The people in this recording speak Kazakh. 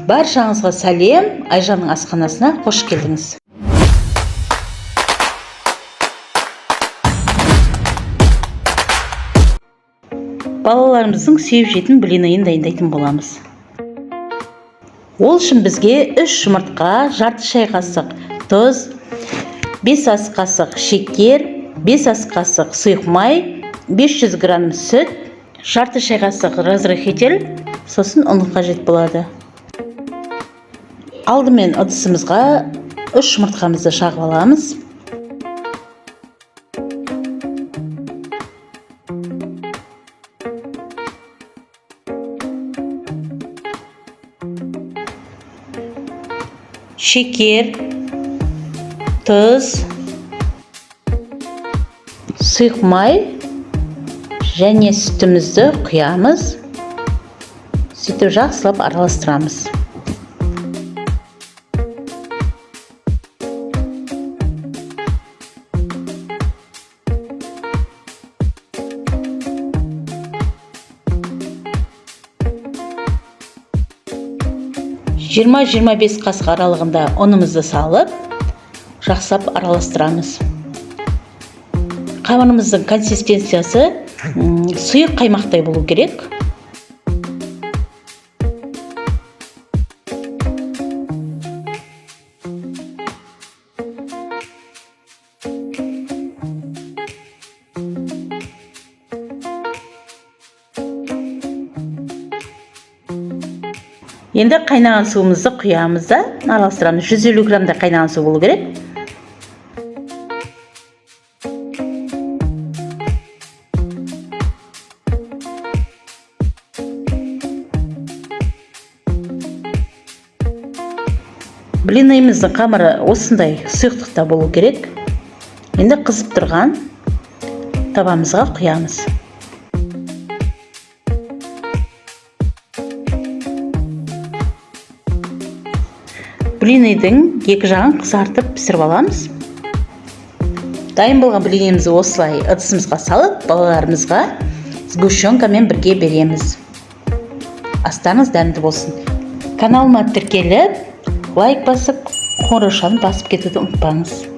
Баршаңызға сәлем, Айжанның асханасына қош келдіңіз. Балаларымыздың сүйіп жейтін блинайын дайындайтын боламыз. Ол үшін бізге 3 жұмыртқа, жарты шай қасық тұз, 5 ас қасық шекер, 5 ас қасық сұйық май, 500 грамм сүт, жарты шай қасық разрыхитель, сосын ұн қажет болады. Алдымен ыдысымызға 3 жұмыртқамызды шағып аламыз. Шекер, тұз, сұйық май және сүтімізді құямыз. Сөйтіп жақсылап араластырамыз. Жиырма 25 қасық аралығында ұнымызды салып, жақсылап араластырамыз. Қамырымыздың консистенциясы сұйық қаймақтай болу керек. Енді қайнаған суымызды құямыз да араластырамыз. 150 граммда қайнаған су болу керек. Блинайымыздың қамыры осындай сұйықтықта болу керек. Енді қызып тұрған табамызға құямыз. Блинайдың екі жағын қызартып пісіріп аламыз. Дайын болған блинайымызды осылай ыдысымызға салып, балаларымызға сгущенкамен бірге береміз. Астарыңыз дәмді болсын. Каналыма тіркеліп, лайк басып, қоңыраушаны басып кетуді ұмытпаңыз.